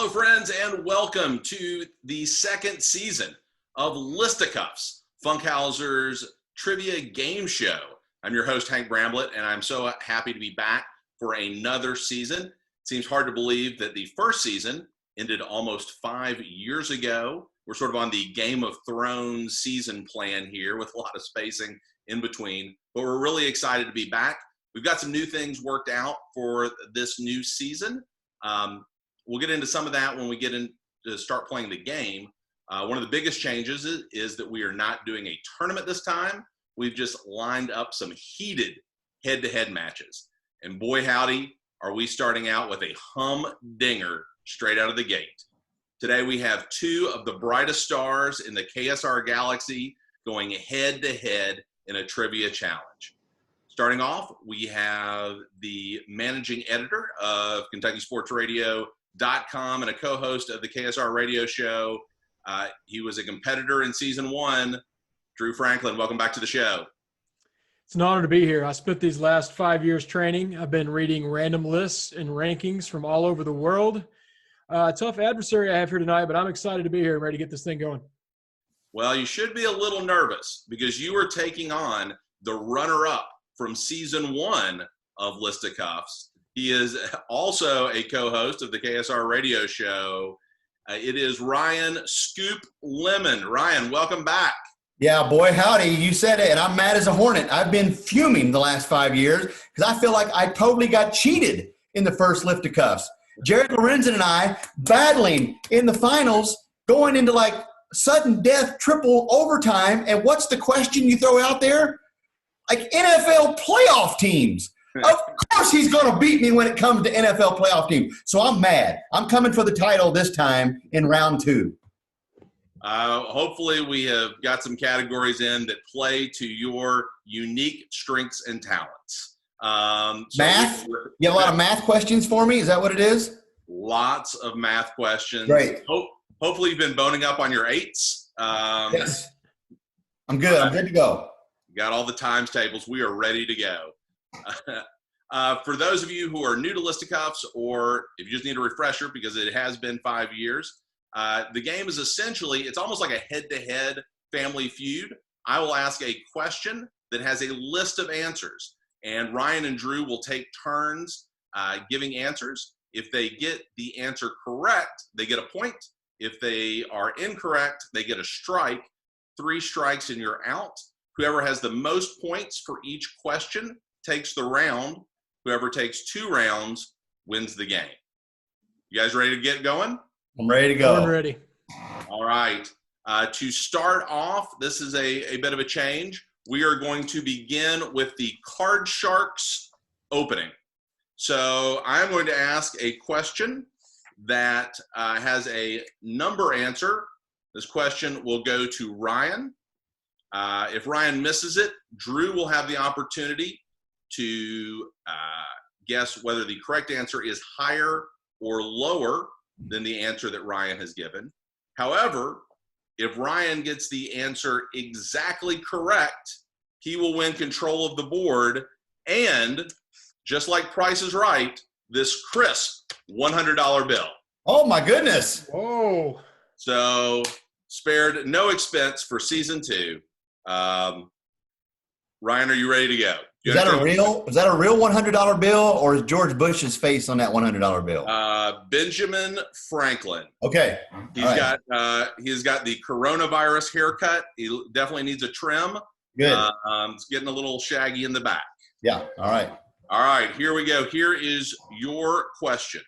Hello, friends, and welcome to the second season of Listicuffs, Funkhauser's trivia game show. I'm your host, Hank Bramblett, and I'm so happy to be back for another season. It seems hard to believe that the first season ended almost 5 years ago. We're sort of on the Game of Thrones season plan here with a lot of spacing in between, but we're really excited to be back. We've got some new things worked out for this new season. We'll get into some of that when we get in to start playing the game. One of the biggest changes is that we are not doing a tournament this time. We've just lined up some heated head-to-head matches. And boy, howdy, are we starting out with a humdinger straight out of the gate. Today we have two of the brightest stars in the KSR galaxy going head-to-head in a trivia challenge. Starting off, we have the managing editor of KentuckySportsRadio.com and a co-host of the KSR radio show. He was a competitor in season 1. Drew Franklin, welcome back to the show. It's an honor to be here. I spent these last 5 years training. I've been reading random lists and rankings from all over the world. Tough adversary I have here tonight, but I'm excited to be here and ready to get this thing going. Well, you should be a little nervous because you are taking on the runner-up from season 1 of Listicuffs. He is also a co-host of the KSR radio show. It is Ryan Scoop Lemon. Ryan, welcome back. Yeah, boy, howdy. You said it, and I'm mad as a hornet. I've been fuming the last 5 years because I feel like I totally got cheated in the first Listicuffs. Jared Lorenzen and I battling in the finals, going into like sudden death triple overtime, and what's the question you throw out there? Like NFL playoff teams. Of course he's going to beat me when it comes to NFL playoff teams. So I'm mad. I'm coming for the title this time in round 2. Hopefully we have got some categories in that play to your unique strengths and talents. Math? You have a lot of math questions for me? Is that what it is? Lots of math questions. Great. Hopefully you've been boning up on your 8s. Yes. I'm good. I'm good to go. Got all the times tables. We are ready to go. For those of you who are new to Listicuffs, or if you just need a refresher because it has been 5 years, the game is essentially, it's almost like a head-to-head family feud. I will ask a question that has a list of answers, and Ryan and Drew will take turns giving answers. If they get the answer correct, they get a point. If they are incorrect, they get a strike. 3 strikes and you're out. Whoever has the most points for each question takes the round. Whoever takes 2 rounds wins the game. You guys ready to get going? I'm ready to go. I'm ready. All right. To start off, this is a bit of a change. We are going to begin with the Card Sharks opening. So I'm going to ask a question that has a number answer. This question will go to Ryan. If Ryan misses it, Drew will have the opportunity to guess whether the correct answer is higher or lower than the answer that Ryan has given. However, if Ryan gets the answer exactly correct, he will win control of the board and, just like Price is Right, this crisp $100 bill. Oh, my goodness. Whoa. So spared no expense for season 2. Ryan, are you ready to go? Is that a real $100 bill, or is George Bush's face on that $100 bill? Benjamin Franklin. Okay. He's got the coronavirus haircut. He definitely needs a trim. Good. It's getting a little shaggy in the back. Yeah. All right. All right, here we go. Here is your question.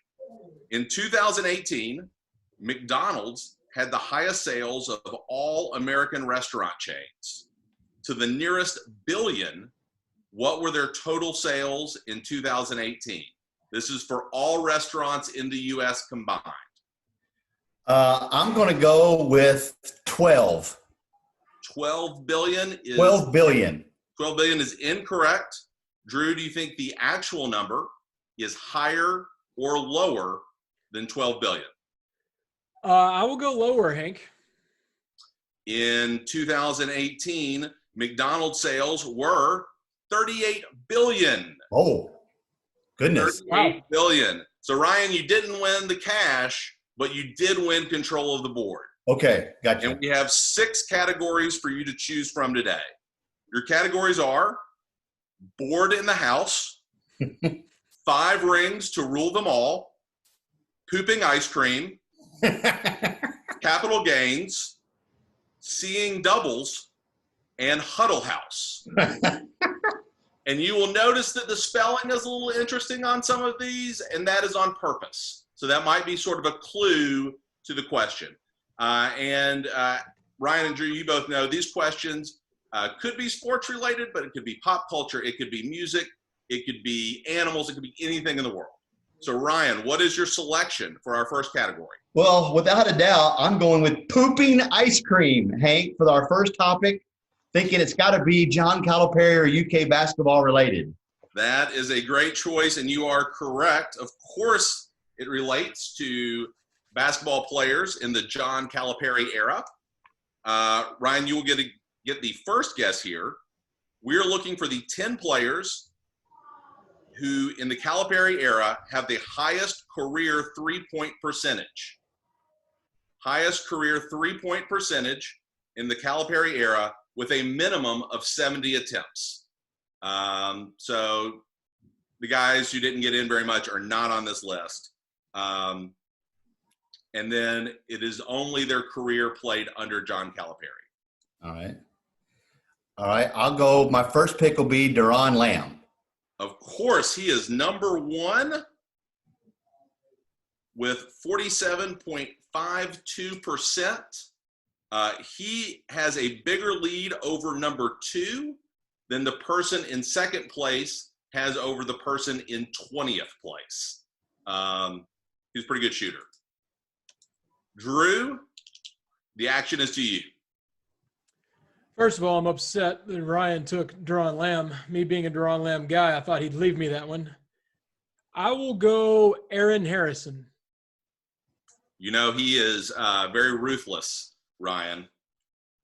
In 2018, McDonald's had the highest sales of all American restaurant chains. To the nearest billion, what were their total sales in 2018? This is for all restaurants in the U.S. combined. I'm going to go with 12. 12 billion is 12 billion. 12 billion is incorrect. Drew, do you think the actual number is higher or lower than 12 billion? I will go lower, Hank. In 2018, McDonald's sales were 38 billion. Oh, goodness. 38 billion. So Ryan, you didn't win the cash, but you did win control of the board. Okay, gotcha. And we have 6 categories for you to choose from today. Your categories are board in the house, 5 rings to rule them all, pooping ice cream, capital gains, seeing doubles, and huddle house. And you will notice that the spelling is a little interesting on some of these, and that is on purpose. So that might be sort of a clue to the question. And Ryan and Drew, you both know these questions could be sports related, but it could be pop culture, it could be music, it could be animals, it could be anything in the world. So Ryan, what is your selection for our first category? Well, without a doubt, I'm going with pooping ice cream, Hank, for our first topic, thinking it's got to be John Calipari or UK basketball related. That is a great choice, and you are correct. Of course, it relates to basketball players in the John Calipari era. Ryan, you will get the first guess here. We're looking for the 10 players who, in the Calipari era, have the highest career three-point percentage. Highest career three-point percentage in the Calipari era with a minimum of 70 attempts. So the guys who didn't get in very much are not on this list. And then it is only their career played under John Calipari. All right. I'll go. My first pick will be Deron Lamb. Of course, he is number 1 with 47.52%. He has a bigger lead over number 2 than the person in second place has over the person in 20th place. He's a pretty good shooter. Drew, the action is to you. First of all, I'm upset that Ryan took Deron Lamb. Me being a Deron Lamb guy, I thought he'd leave me that one. I will go Aaron Harrison. You know, he is very ruthless, Ryan.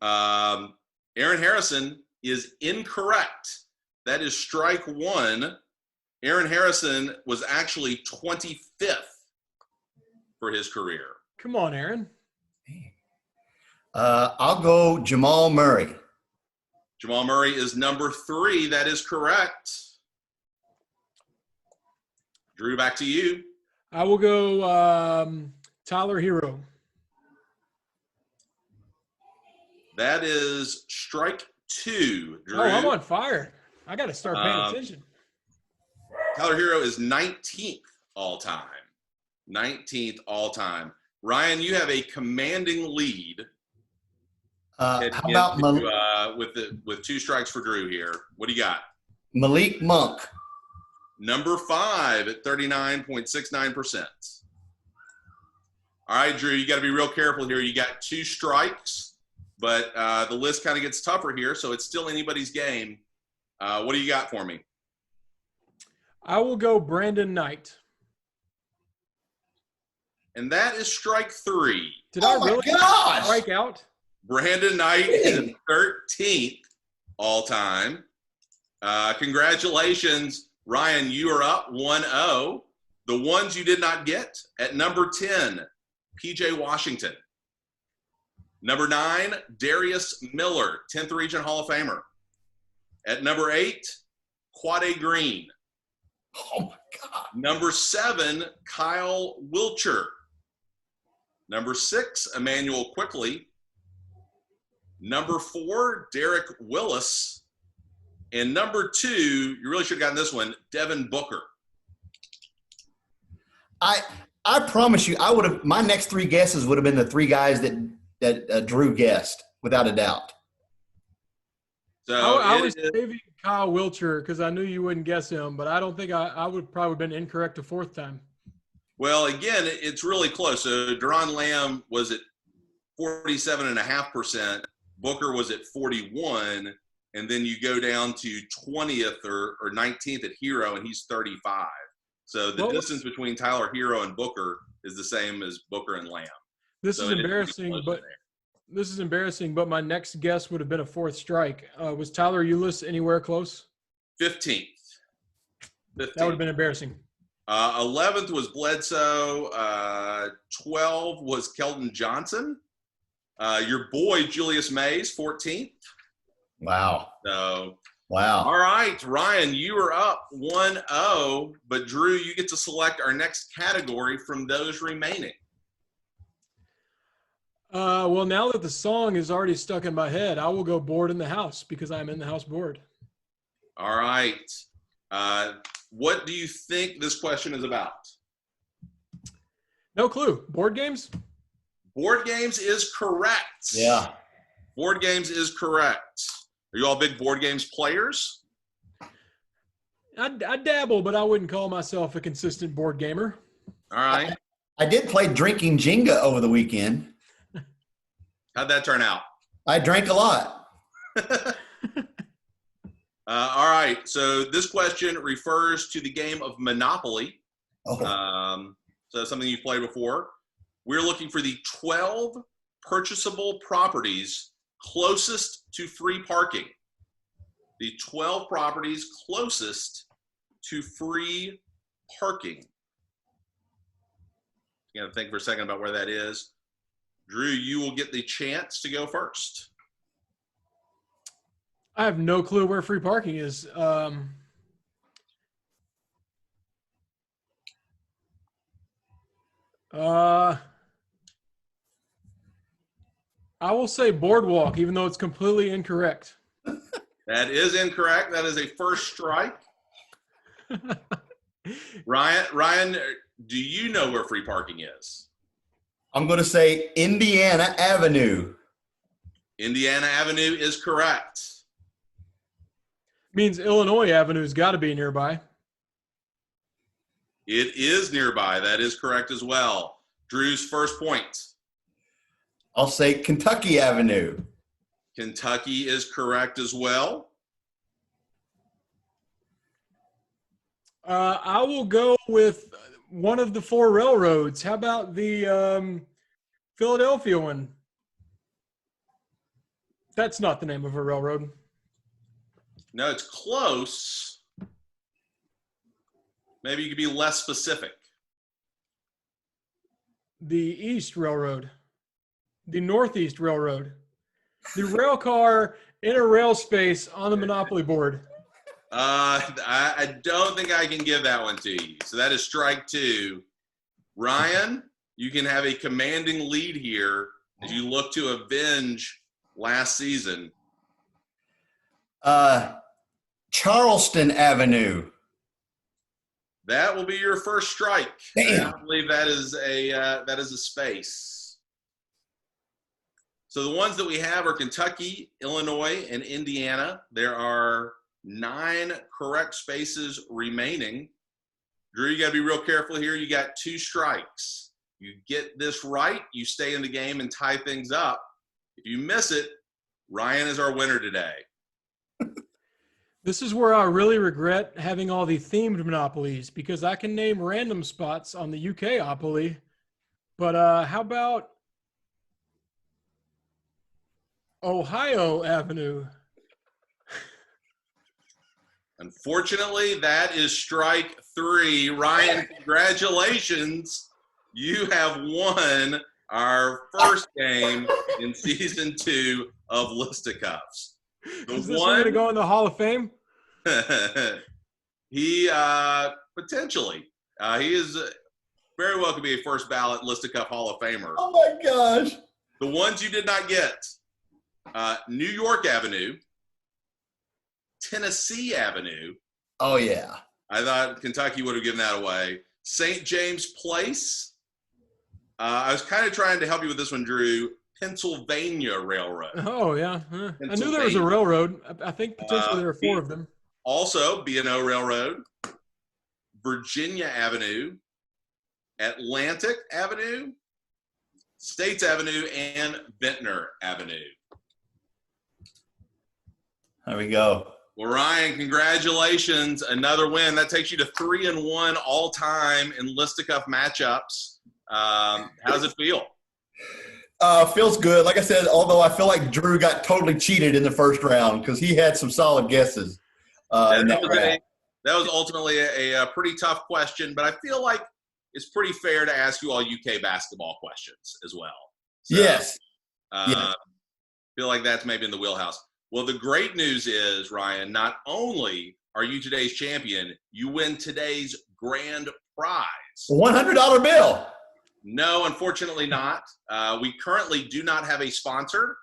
Aaron Harrison is incorrect. That is strike 1. Aaron Harrison was actually 25th for his career. Come on, Aaron. I'll go Jamal Murray. Jamal Murray is number 3. That is correct. Drew, back to you. I will go Tyler Hero. That is strike 2. Drew. Oh, I'm on fire. I got to start paying attention. Tyler Hero is 19th all time. 19th all time. Ryan, you have a commanding lead. How about with 2 strikes for Drew here? What do you got? Malik Monk? Number 5 at 39.69%. All right, Drew, you got to be real careful here. You got 2 strikes, but the list kind of gets tougher here, so it's still anybody's game. What do you got for me? I will go Brandon Knight. And that is strike 3. Did I really strike out? Brandon Knight is 13th all time. Congratulations, Ryan. You are up 1-0. The ones you did not get at number 10, PJ Washington. Number 9, Darius Miller, 10th Region Hall of Famer. At number 8, Quade Green. Oh, my God. Number 7, Kyle Wilcher. Number 6, Emmanuel Quickly. Number 4, Derek Willis. And number 2, you really should have gotten this one, Devin Booker. I promise you, I would have. My next 3 guesses would have been the 3 guys that Drew guessed, without a doubt. So I was saving Kyle Wilcher because I knew you wouldn't guess him, but I don't think I would probably been incorrect a 4th time. Well, again, it's really close. So Deron Lamb was at 47.5%. Booker was at 41, and then you go down to 20th or 19th at Hero, and he's 35. So the distance between Tyler Hero and Booker is the same as Booker and Lamb. This is embarrassing, but my next guess would have been a 4th strike. Was Tyler Eulis anywhere close? 15th. That would have been embarrassing. 11th was Bledsoe. 12 was Kelton Johnson. Your boy, Julius Mays, 14th. Wow. So, wow. All right, Ryan, you are up 1-0, but Drew, you get to select our next category from those remaining. Well, now that the song is already stuck in my head, I will go bored in the house because I'm in the house bored. All right. What do you think this question is about? No clue. Board games? Board games is correct. Yeah. Board games is correct. Are you all big board games players? I dabble, but I wouldn't call myself a consistent board gamer. All right. I did play drinking Jenga over the weekend. How'd that turn out? I drank a lot. All right. So this question refers to the game of Monopoly. Oh. So something you've played before. We're looking for the 12 purchasable properties closest to free parking. The 12 properties closest to free parking. You got to think for a second about where that is. Drew, you will get the chance to go first. I have no clue where free parking is. I will say boardwalk, even though it's completely incorrect. That is incorrect. That is a first strike. Ryan, do you know where free parking is? I'm going to say Indiana Avenue. Indiana Avenue is correct. Means Illinois Avenue's got to be nearby. It is nearby. That is correct as well. Drew's first point. I'll say Kentucky Avenue. Kentucky is correct as well. I will go with one of the four railroads. How about the Philadelphia one? That's not the name of a railroad. No, it's close. Maybe you could be less specific. The East Railroad. The Northeast Railroad. The rail car in a rail space on the Monopoly board. I don't think I can give that one to you. So that is strike two. Ryan, you can have a commanding lead here as you look to avenge last season. Charleston Avenue. That will be your first strike. Damn. I believe that is a space. So the ones that we have are Kentucky, Illinois, and Indiana. There are 9 correct spaces remaining. Drew, you got to be real careful here. You got 2 strikes. You get this right, you stay in the game and tie things up. If you miss it, Ryan is our winner today. This is where I really regret having all the themed monopolies because I can name random spots on the UK Opoly. But how about Ohio Avenue? Unfortunately, that is strike 3. Ryan, congratulations. You have won our first game in season 2 of Listicuffs. Is this one going to go in the Hall of Fame? He potentially. He is very well could be a first ballot Listicuff Hall of Famer. Oh my gosh. The ones you did not get. New York Avenue. Tennessee Avenue. Oh yeah. I thought Kentucky would have given that away. St. James Place. I was kind of trying to help you with this one, Drew. Pennsylvania Railroad. Oh, yeah. I knew there was a railroad. I think potentially there are 4 of them. Also, B&O Railroad, Virginia Avenue, Atlantic Avenue, States Avenue, and Ventnor Avenue. There we go. Well, Ryan, congratulations. Another win. That takes you to 3-1 all time in Listicuff matchups. How does it feel? Feels good. Like I said, although I feel like Drew got totally cheated in the first round because he had some solid guesses. In that round. that was ultimately a pretty tough question, but I feel like it's pretty fair to ask you all UK basketball questions as well. So, Yes. Feel like that's maybe in the wheelhouse. Well, the great news is, Ryan, not only are you today's champion, you win today's grand prize. $100 bill. No, unfortunately not. We currently do not have a sponsor,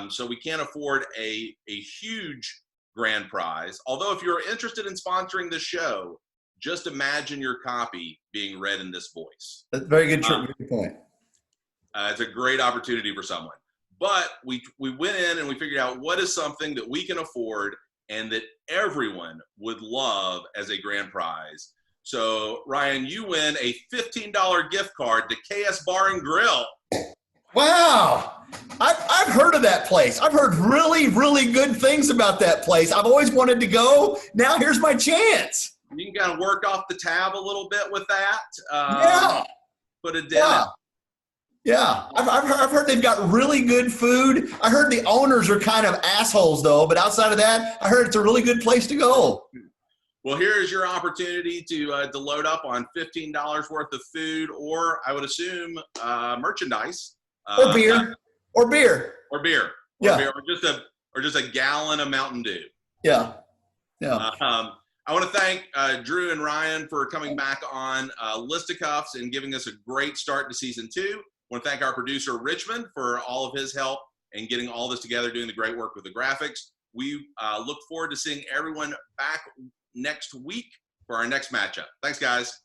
so we can't afford a huge grand prize. Although if you're interested in sponsoring this show, just imagine your copy being read in this voice. That's a very good point. It's a great opportunity for someone. But we went in and we figured out what is something that we can afford and that everyone would love as a grand prize. So, Ryan, you win a $15 gift card to KS Bar and Grill. Wow. I've heard of that place. I've heard really, really good things about that place. I've always wanted to go. Now here's my chance. You can kind of work off the tab a little bit with that. Yeah. Put a dent in. Yeah, I've heard they've got really good food. I heard the owners are kind of assholes, though. But outside of that, I heard it's a really good place to go. Well, here's your opportunity to load up on $15 worth of food, or I would assume merchandise, Or beer. Or beer. Beer, or just a gallon of Mountain Dew. Yeah. I want to thank Drew and Ryan for coming back on Listicuffs and giving us a great start to season 2. I want to thank our producer, Richmond, for all of his help and getting all this together, doing the great work with the graphics. We look forward to seeing everyone back next week for our next matchup. Thanks, guys.